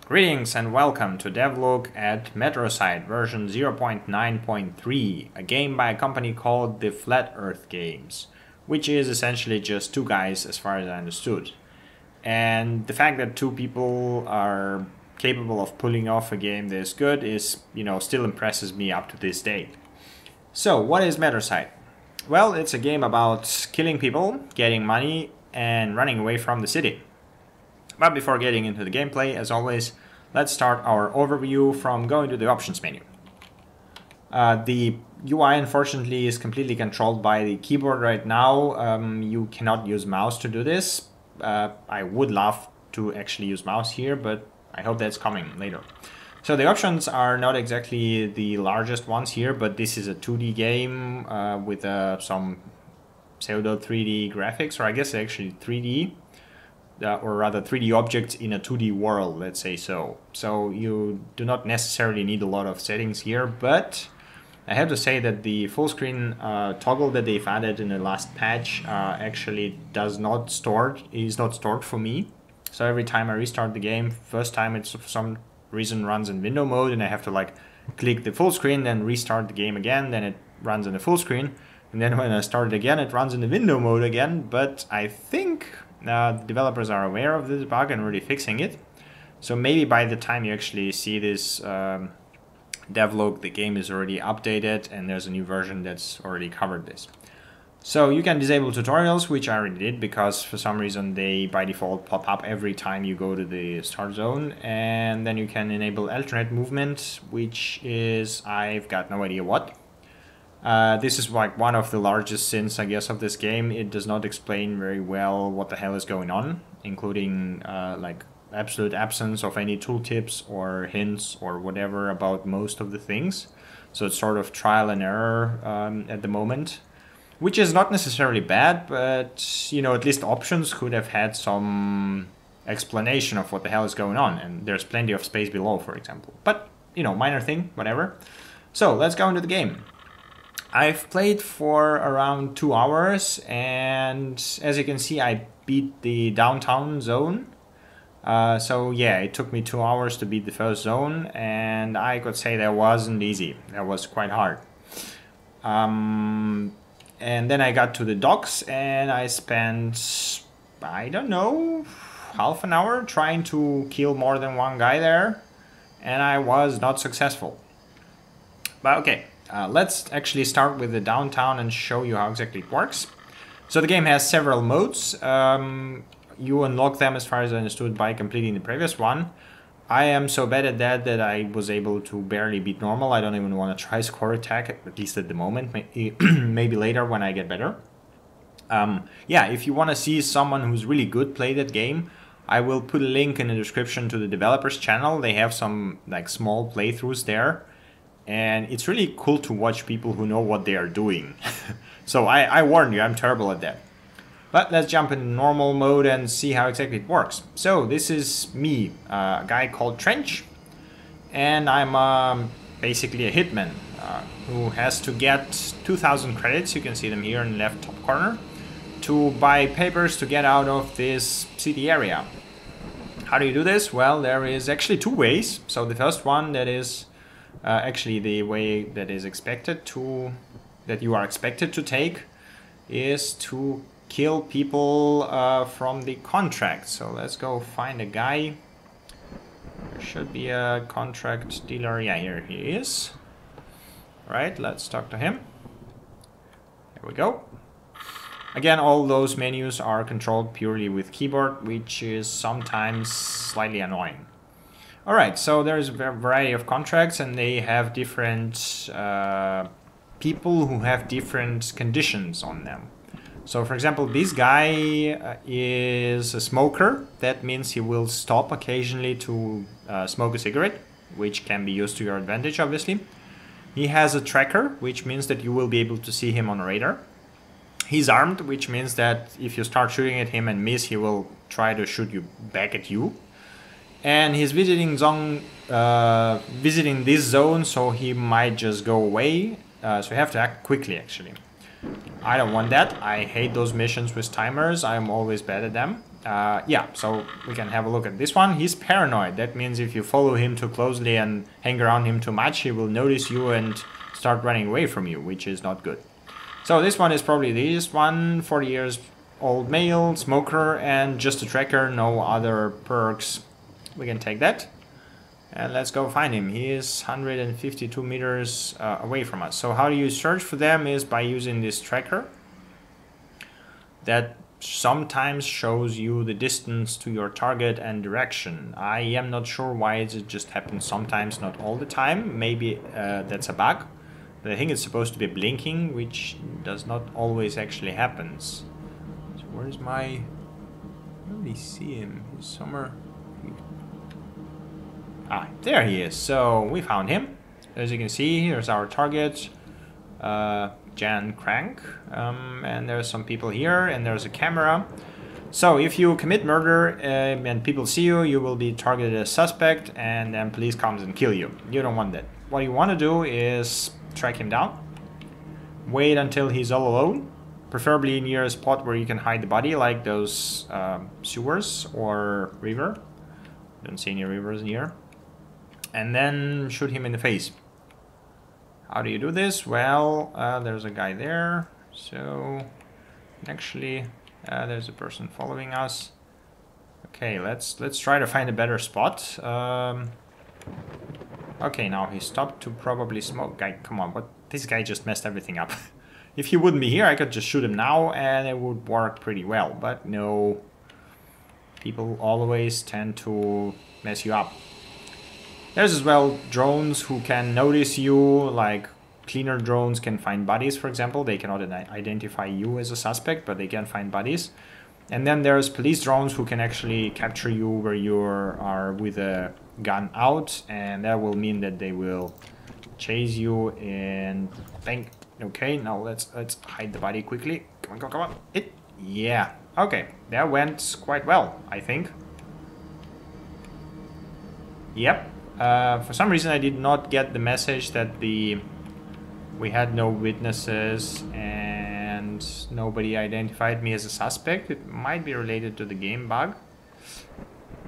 Greetings and welcome to DevLook at Metrocide version 0.9.3, a game by a company called the Flat Earth Games, which is essentially just two guys as far as I understood. And the fact that two people are capable of pulling off a game this good is, still impresses me up to this date. So, what is Metrocide? Well, it's a game about killing people, getting money, and running away from the city. But before getting into the gameplay, as always, let's start our overview from going to the options menu. The UI unfortunately is completely controlled by the keyboard right now. You cannot use mouse to do this. I would love to actually use mouse here, but I hope that's coming later. So the options are not exactly the largest ones here, but this is a 2D game with some pseudo 3D graphics, or I guess actually 3D. Or rather 3D objects in a 2D world, let's say so. So you do not necessarily need a lot of settings here, but I have to say that the full screen toggle that they've added in the last patch actually is not stored for me. So every time I restart the game, first time it for some reason runs in window mode and I have to click the full screen, then restart the game again, then it runs in the full screen. And then when I start it again, it runs in the window mode again, but I think the developers are aware of this bug and already fixing it. So maybe by the time you actually see this DevLook, the game is already updated and there's a new version that's already covered this. So you can disable tutorials, which I already did because for some reason they by default pop up every time you go to the start zone. And then you can enable alternate movement, which is, I've got no idea what. This is one of the largest sins, I guess, of this game. It does not explain very well what the hell is going on, including absolute absence of any tooltips or hints or whatever about most of the things. So it's sort of trial and error at the moment, which is not necessarily bad, but at least options could have had some explanation of what the hell is going on. And there's plenty of space below, for example. But minor thing, whatever. So let's go into the game. I've played for around 2 hours, and as you can see, I beat the downtown zone. So yeah, it took me 2 hours to beat the first zone, and I could say that wasn't easy. That was quite hard. And then I got to the docks, and I spent, I don't know, half an hour trying to kill more than one guy there, and I was not successful. But okay. Let's actually start with the downtown and show you how exactly it works. So the game has several modes. You unlock them, as far as I understood, by completing the previous one. I am so bad at that I was able to barely beat normal. I don't even want to try score attack, at least at the moment. Maybe later when I get better. Yeah, if you want to see someone who's really good play that game, I will put a link in the description to the developers channel. They have some small playthroughs there. And it's really cool to watch people who know what they are doing. So I warn you, I'm terrible at that. But let's jump into normal mode and see how exactly it works. So this is me, a guy called Trench. And I'm basically a hitman who has to get 2,000 credits, you can see them here in the left top corner, to buy papers to get out of this city area. How do you do this? Well, there is actually two ways. So the first one, that is actually the way that is that you are expected to take, is to kill people from the contract. So let's go find a guy. There should be a contract dealer. Yeah, here he is. Right, let's talk to him. There we go. Again, all those menus are controlled purely with keyboard, which is sometimes slightly annoying. Alright, so there's a variety of contracts and they have different people who have different conditions on them. So for example, this guy is a smoker. That means he will stop occasionally to smoke a cigarette, which can be used to your advantage, obviously. He has a tracker, which means that you will be able to see him on radar. He's armed, which means that if you start shooting at him and miss, he will try to shoot you back at you. And he's visiting this zone, so he might just go away. So you have to act quickly, actually. I don't want that. I hate those missions with timers. I'm always bad at them. Yeah, so we can have a look at this one. He's paranoid. That means if you follow him too closely and hang around him too much, he will notice you and start running away from you, which is not good. So this one is probably this one, 40 years old male, smoker, and just a tracker, no other perks. We can take that. And let's go find him. He is 152 meters away from us. So how do you search for them is by using this tracker that sometimes shows you the distance to your target and direction. I am not sure why it just happens sometimes, not all the time. Maybe that's a bug. But I think it's supposed to be blinking, which does not always actually happens. So where's my... I don't really see him. He's somewhere... Ah, there he is. So we found him. As you can see, here's our target, Jan Crank, and there's some people here, and there's a camera. So if you commit murder and people see you, you will be targeted as suspect, and then police comes and kill you. You don't want that. What you want to do is track him down, wait until he's all alone, preferably near a spot where you can hide the body, like those sewers or river. Don't see any rivers here. And then shoot him in the face. How do you do this? Well, there's a guy there. So, actually, there's a person following us. Okay, let's try to find a better spot. Okay, now he stopped to probably smoke. Guy, come on, what? This guy just messed everything up. If he wouldn't be here, I could just shoot him now, and it would work pretty well. But no, people always tend to mess you up. There's as well drones who can notice you, like cleaner drones can find bodies, for example. They cannot identify you as a suspect, but they can find bodies. And then there's police drones who can actually capture you where you are with a gun out, and that will mean that they will chase you and bang. Okay, now let's hide the body quickly. Come on, come on. Yeah. Okay, that went quite well, I think. Yep. For some reason I did not get the message that we had no witnesses and nobody identified me as a suspect. It might be related to the game bug.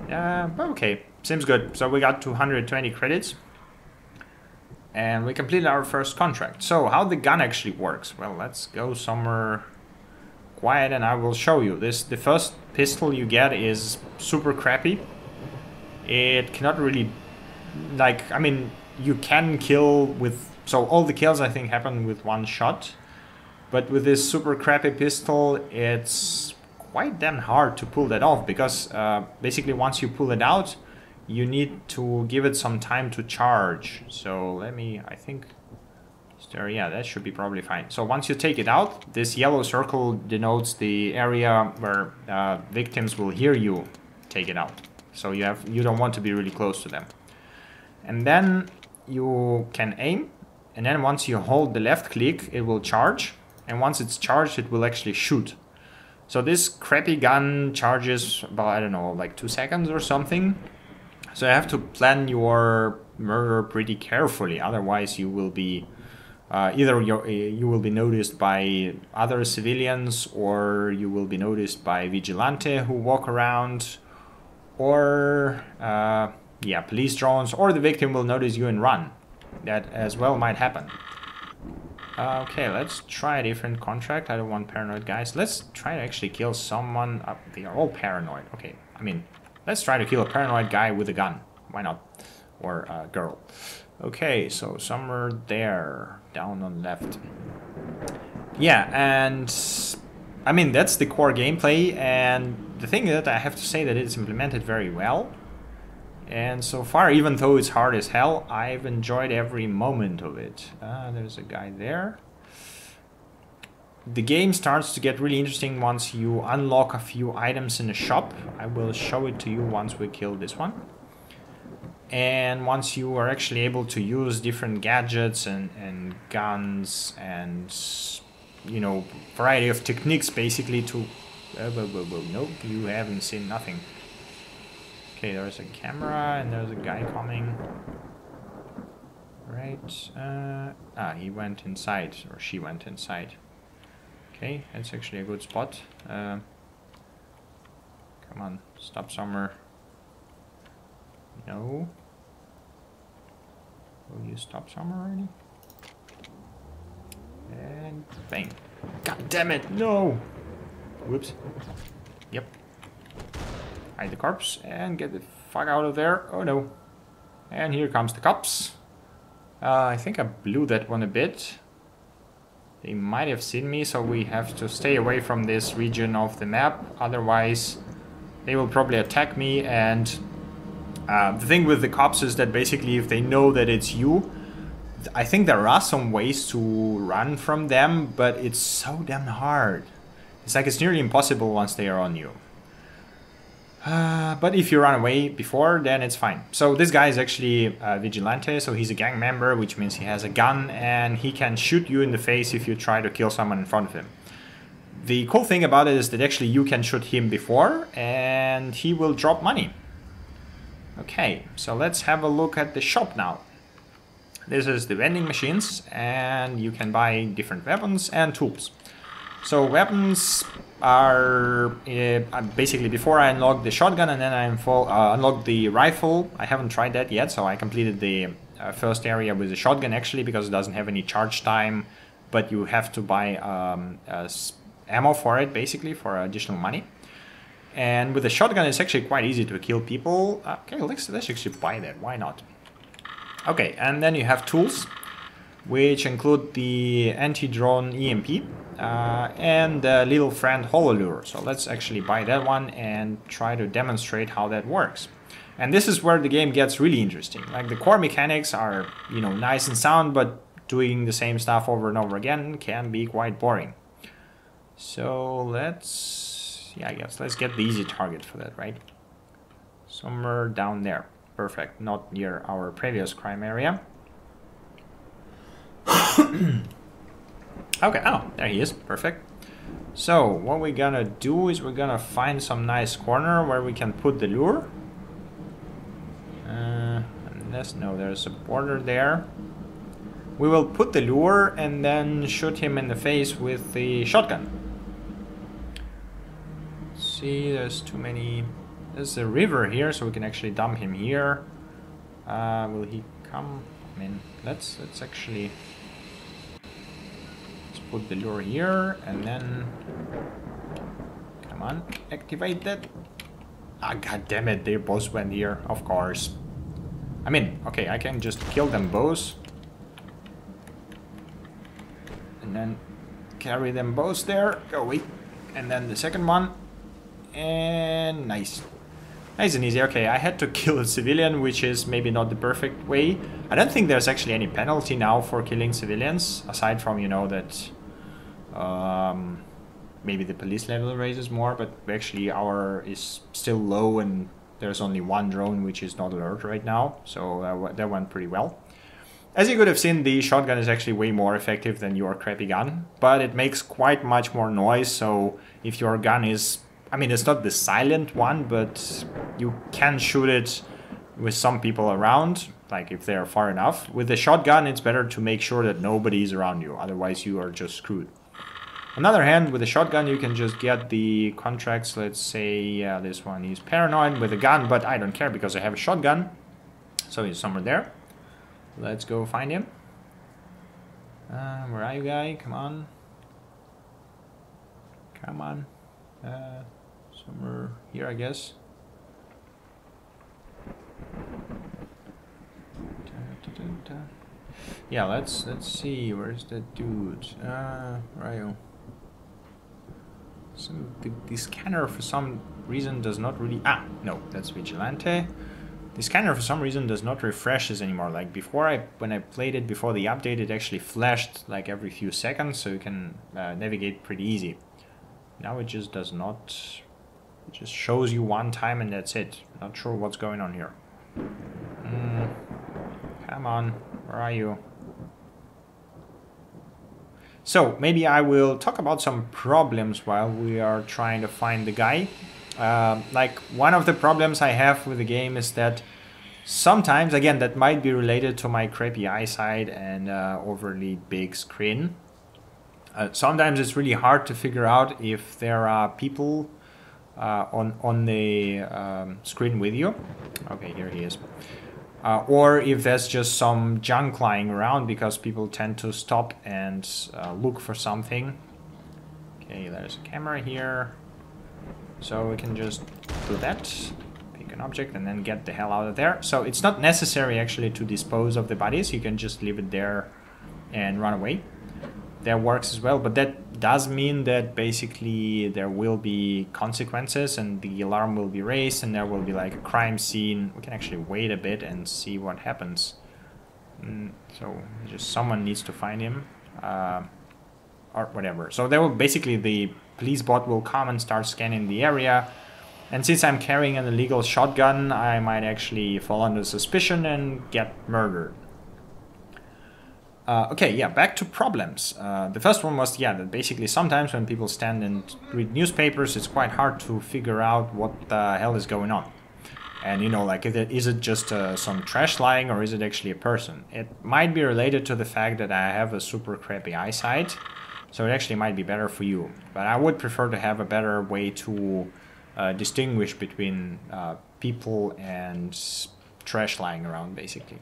But okay, seems good. So we got 220 credits and we completed our first contract. So how the gun actually works? Well, let's go somewhere quiet and I will show you. The first pistol you get is super crappy. It cannot really... Like, I mean, you can kill with... So all the kills, I think, happen with one shot. But with this super crappy pistol, it's quite damn hard to pull that off. Because basically, once you pull it out, you need to give it some time to charge. So let me... I think... There, yeah, that should be probably fine. So once you take it out, this yellow circle denotes the area where victims will hear you take it out. So you don't want to be really close to them. And then you can aim, and then once you hold the left click, it will charge, and once it's charged, it will actually shoot. So this crappy gun charges about, I don't know, like 2 seconds or something. So you have to plan your murder pretty carefully, otherwise you will be either you will be noticed by other civilians, or you will be noticed by vigilante who walk around, or yeah, police drones, or the victim will notice you and run. That as well might happen. Okay, let's try a different contract. I don't want paranoid guys. Let's try to actually kill someone. They are all paranoid. Okay, I mean, let's try to kill a paranoid guy with a gun. Why not? Or a girl. Okay, so somewhere there, down on left. Yeah, and I mean, that's the core gameplay, and the thing is that I have to say that it's implemented very well. And so far, even though it's hard as hell, I've enjoyed every moment of it. There's a guy there. The game starts to get really interesting once you unlock a few items in the shop. I will show it to you once we kill this one. And once you are actually able to use different gadgets and guns and, you know, variety of techniques basically to... Nope, you haven't seen nothing. Okay, there's a camera and there's a guy coming. Right. He went inside, or she went inside. Okay, that's actually a good spot. Come on, stop somewhere. No. Will you stop somewhere already? And bang. God damn it, no! Whoops. Yep. Hide the corpse and get the fuck out of there. Oh no. And here comes the cops. I think I blew that one a bit. They might have seen me, so we have to stay away from this region of the map. Otherwise, they will probably attack me. And the thing with the cops is that basically if they know that it's you, I think there are some ways to run from them, but it's so damn hard. It's like it's nearly impossible once they are on you. But if you run away before, then it's fine. So this guy is actually a vigilante, so he's a gang member, which means he has a gun and he can shoot you in the face if you try to kill someone in front of him. The cool thing about it is that actually you can shoot him before and he will drop money. Okay, so let's have a look at the shop now. This is the vending machines and you can buy different weapons and tools. So weapons are basically before I unlock the shotgun and then I unlock the rifle. I haven't tried that yet, so I completed the first area with the shotgun actually because it doesn't have any charge time, but you have to buy ammo for it basically for additional money. And with the shotgun it's actually quite easy to kill people. Okay, let's actually buy that, why not? Okay, and then you have tools, which include the anti-drone EMP and the little friend hololure. So let's actually buy that one and try to demonstrate how that works. And this is where the game gets really interesting. Like the core mechanics are, you know, nice and sound, but doing the same stuff over and over again can be quite boring. So let's, yeah, I guess let's get the easy target for that, right? Somewhere down there. Perfect, not near our previous crime area. Okay, oh, there he is, perfect. So, what we're gonna do is we're gonna find some nice corner where we can put the lure. No, there's a border there. We will put the lure and then shoot him in the face with the shotgun. See, there's too many... There's a river here, so we can actually dump him here. Will he come? I mean, let's actually... Put the lure here and then come on, activate that. Ah, god damn it, they both went here, of course. I mean, okay, I can just kill them both and then carry them both there. Go away. And then the second one, and nice and easy. Okay, I had to kill a civilian, which is maybe not the perfect way. I don't think there's actually any penalty now for killing civilians, aside from, you know, that maybe the police level raises more, but actually our is still low and there's only one drone which is not alert right now, so that went pretty well. As you could have seen, the shotgun is actually way more effective than your crappy gun, but it makes quite much more noise, so if your gun is, I mean, it's not the silent one, but you can shoot it with some people around, like if they're far enough. With the shotgun, it's better to make sure that nobody is around you, otherwise you are just screwed. On the other hand, with a shotgun, you can just get the contracts. Let's say this one is paranoid with a gun, but I don't care because I have a shotgun. So he's somewhere there. Let's go find him. Where are you, guy? Come on. Come on. Somewhere here, I guess. Yeah, let's see. Where's that dude? Where are you? The scanner for some reason does not really... Ah, no, that's Vigilante. The scanner for some reason does not refresh this anymore. Like before, when I played it before the update, it actually flashed like every few seconds, so you can navigate pretty easy. Now it just does not. It just shows you one time and that's it. Not sure what's going on here. Come on, where are you? So maybe I will talk about some problems while we are trying to find the guy. Like one of the problems I have with the game is that sometimes, again, that might be related to my crappy eyesight and overly big screen. Sometimes it's really hard to figure out if there are people on the screen with you. Okay, here he is. Or if there's just some junk lying around, because people tend to stop and look for something. Okay, there's a camera here. So we can just do that. Pick an object and then get the hell out of there. So it's not necessary actually to dispose of the bodies. You can just leave it there and run away. That works as well, but that does mean that basically there will be consequences and the alarm will be raised and there will be like a crime scene. We can actually wait a bit and see what happens. So just someone needs to find him or whatever. So there will basically, the police bot will come and start scanning the area, and since I'm carrying an illegal shotgun, I might actually fall under suspicion and get murdered. Okay, yeah, back to problems. The first one was, yeah, that basically sometimes when people stand and read newspapers, it's quite hard to figure out what the hell is going on. And, you know, like, is it just some trash lying, or is it actually a person? It might be related to the fact that I have a super crappy eyesight, so it actually might be better for you. But I would prefer to have a better way to distinguish between people and trash lying around, basically.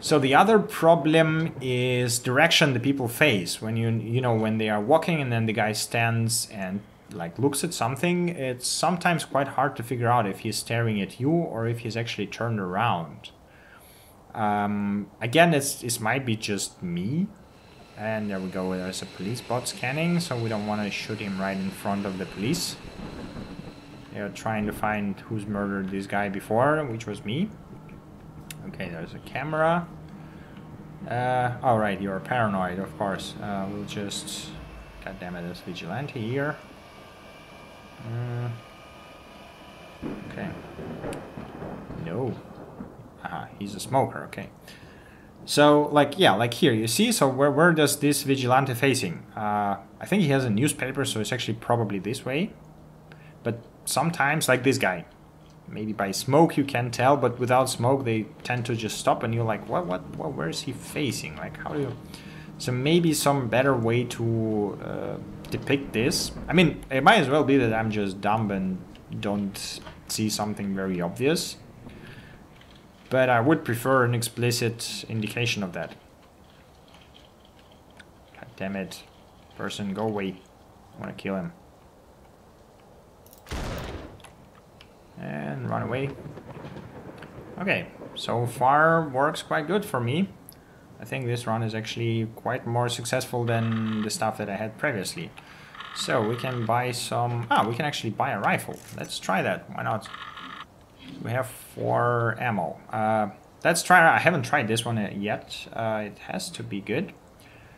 So the other problem is direction the people face. When you know, when they are walking and then the guy stands and like looks at something, it's sometimes quite hard to figure out if he's staring at you or if he's actually turned around. Again, this might be just me. And there we go, there's a police bot scanning, so we don't want to shoot him right in front of the police. They're trying to find who's murdered this guy before, which was me. Okay, there's a camera. Alright, you're paranoid, of course. We'll just... God damn it, there's vigilante here. Okay. No. Aha, he's a smoker, okay. So, like, yeah, like here, you see? So where does this vigilante facing? I think he has a newspaper, so it's actually probably this way. But sometimes, like this guy. Maybe by smoke you can tell, but without smoke they tend to just stop and you're like, what, where is he facing? Like, how do you... So maybe some better way to depict this. I mean, it might as well be that I'm just dumb and don't see something very obvious. But I would prefer an explicit indication of that. God damn it. Person, go away. I want to kill him. And run away. Okay, so far works quite good for me. I think this run is actually quite more successful than the stuff that I had previously. So we can buy some... we can actually buy a rifle. Let's try that, why not? We have 4 ammo. Let's try... I haven't tried this one yet. It has to be good.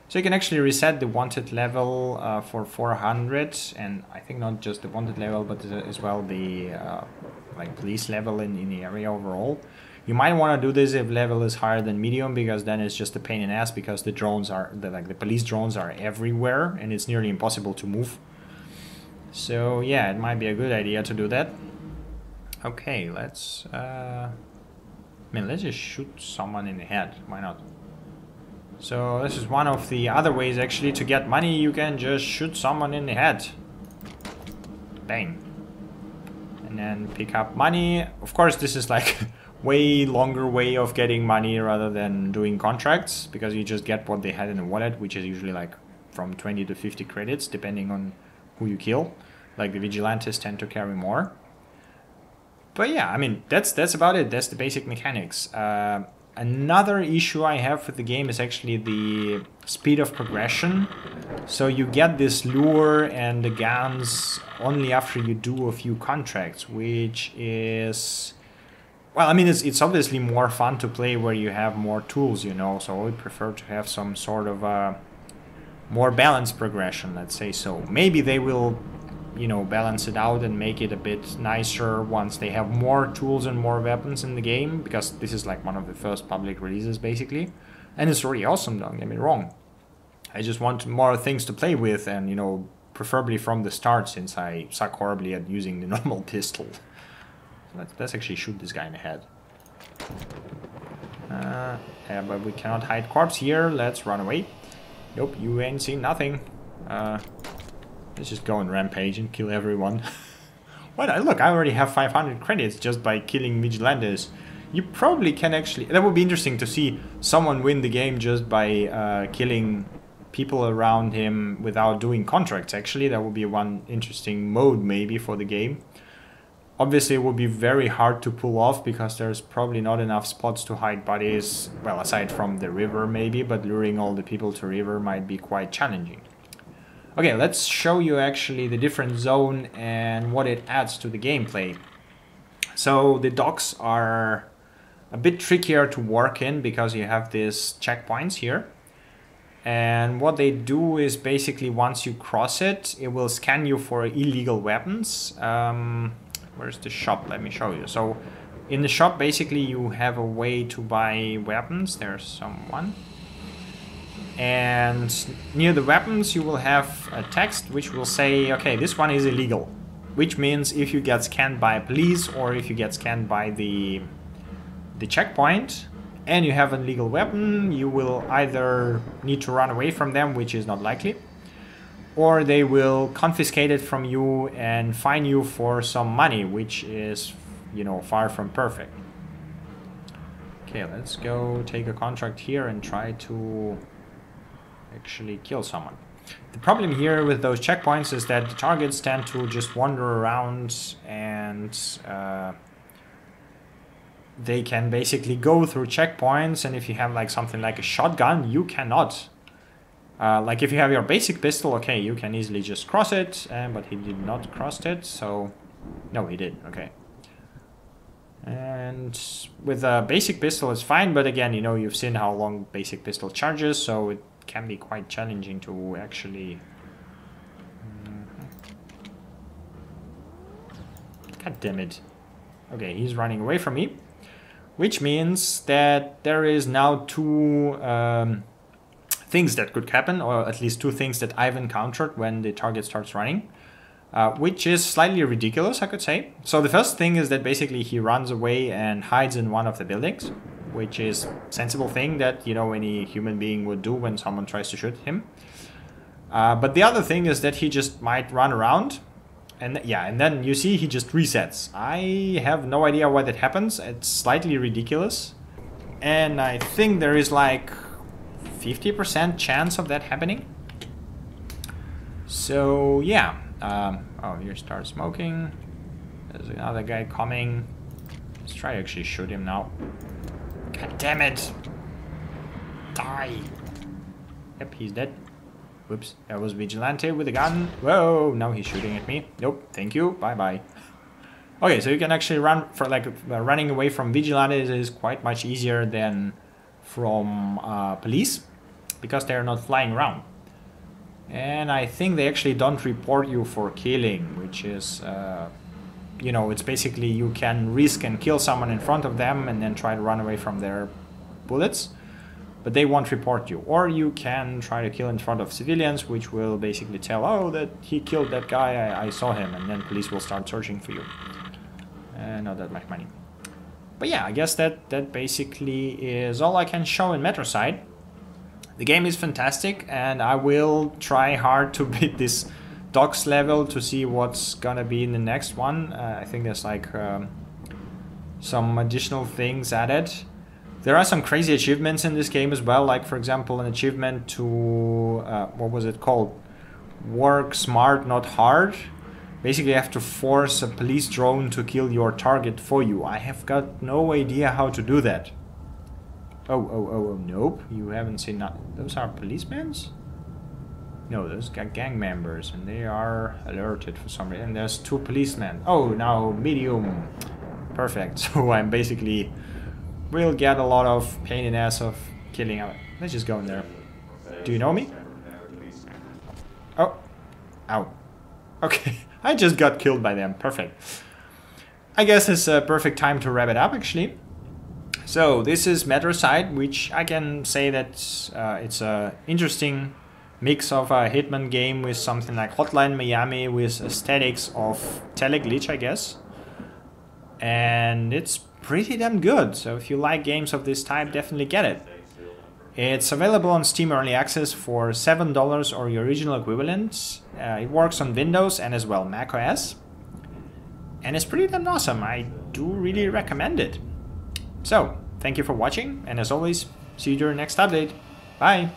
So you can actually reset the wanted level for 400, and I think not just the wanted level, but as well the like police level in the area overall. You might want to do this if level is higher than medium, because then it's just a pain in the ass, because the drones are the police drones are everywhere and it's nearly impossible to move. So yeah, it might be a good idea to do that. Okay, let's let's just shoot someone in the head. Why not? So this is one of the other ways actually to get money. You can just shoot someone in the head. Bang. And then pick up money. Of course, this is like way longer way of getting money rather than doing contracts, because you just get what they had in the wallet, which is usually like from 20 to 50 credits depending on who you kill. Like the vigilantes tend to carry more. But yeah, I mean, that's about it. That's the basic mechanics. Another issue I have with the game is actually the speed of progression. So you get this lure and the guns only after you do a few contracts, which is... Well, I mean, it's obviously more fun to play where you have more tools, you know, so I would prefer to have some sort of more balanced progression, let's say so. Maybe they will, you know, balance it out and make it a bit nicer once they have more tools and more weapons in the game, because this is like one of the first public releases, basically. And it's really awesome, don't get me wrong. I just want more things to play with, and, you know, preferably from the start, since I suck horribly at using the normal pistol. Let's actually shoot this guy in the head. Yeah, but we cannot hide corpse here. Let's run away. Nope, you ain't seen nothing. Let's just go on rampage and kill everyone. What? Look, I already have 500 credits just by killing vigilantes. You probably can actually... That would be interesting to see someone win the game just by killing people around him without doing contracts, actually. That would be one interesting mode, maybe, for the game. Obviously, it would be very hard to pull off because there's probably not enough spots to hide bodies. Well, aside from the river, maybe, but luring all the people to river might be quite challenging. Okay, let's show you actually the different zone and what it adds to the gameplay. So the docks are a bit trickier to work in because you have these checkpoints here. And what they do is basically once you cross it, it will scan you for illegal weapons. Where's the shop? Let me show you. So in the shop, basically you have a way to buy weapons. There's someone. And near the weapons you will have a text which will say, okay, this one is illegal. Which means if you get scanned by police or if you get scanned by the checkpoint and you have an illegal weapon, you will either need to run away from them, which is not likely, or they will confiscate it from you and fine you for some money, which is, you know, far from perfect. Okay, let's go take a contract here and try to actually kill someone. The problem here with those checkpoints is that the targets tend to just wander around and they can basically go through checkpoints, and if you have like something like a shotgun, you cannot. Like if you have your basic pistol, okay, you can easily just cross it, but he did not cross it, so... No, he did, okay. And with a basic pistol it's fine, but again, you know, you've seen how long basic pistol charges, so it can be quite challenging to actually... God damn it. Okay, he's running away from me. Which means that there is now two things that could happen, or at least two things that I've encountered when the target starts running, which is slightly ridiculous, I could say. So the first thing is that basically he runs away and hides in one of the buildings, which is a sensible thing that, you know, any human being would do when someone tries to shoot him. But the other thing is that he just might run around. And yeah, and then you see he just resets. I have no idea why that happens. It's slightly ridiculous. And I think there is like 50% chance of that happening. So yeah. Oh, here starts smoking. There's another guy coming. Let's try to actually shoot him now. God damn it. Die. Yep, he's dead. Whoops, that was Vigilante with a gun. Whoa, now he's shooting at me. Nope, thank you, bye-bye. Okay, so you can actually run, for like running away from Vigilantes is quite much easier than from police, because they're not flying around. And I think they actually don't report you for killing, which is, you know, it's basically you can risk and kill someone in front of them and then try to run away from their bullets. But they won't report you. Or you can try to kill in front of civilians, which will basically tell, oh, that he killed that guy, I saw him, and then police will start searching for you. Not that much money. But yeah, I guess that basically is all I can show in Metrocide. The game is fantastic, and I will try hard to beat this docks level to see what's gonna be in the next one. I think there's like some additional things added. There are some crazy achievements in this game as well, like for example an achievement to, what was it called? Work smart, not hard. Basically you have to force a police drone to kill your target for you. I have got no idea how to do that. Oh, nope, you haven't seen that. Those are policemen? No, those are gang members, and they are alerted for some reason. There's two policemen. Oh, now medium. Perfect, so I'm basically... We'll get a lot of pain in the ass of killing out. Let's just go in there. Do you know me? Oh. Ow. Okay. I just got killed by them. Perfect. I guess it's a perfect time to wrap it up, actually. So, this is Metrocide, which I can say that it's a interesting mix of a Hitman game with something like Hotline Miami with aesthetics of Teleglitch, I guess. And it's pretty damn good, so if you like games of this type, definitely get it. It's available on Steam Early Access for $7 or your original equivalent. It works on Windows and as well Mac OS. And it's pretty damn awesome. I do really recommend it. So, thank you for watching, and as always, see you during next update. Bye!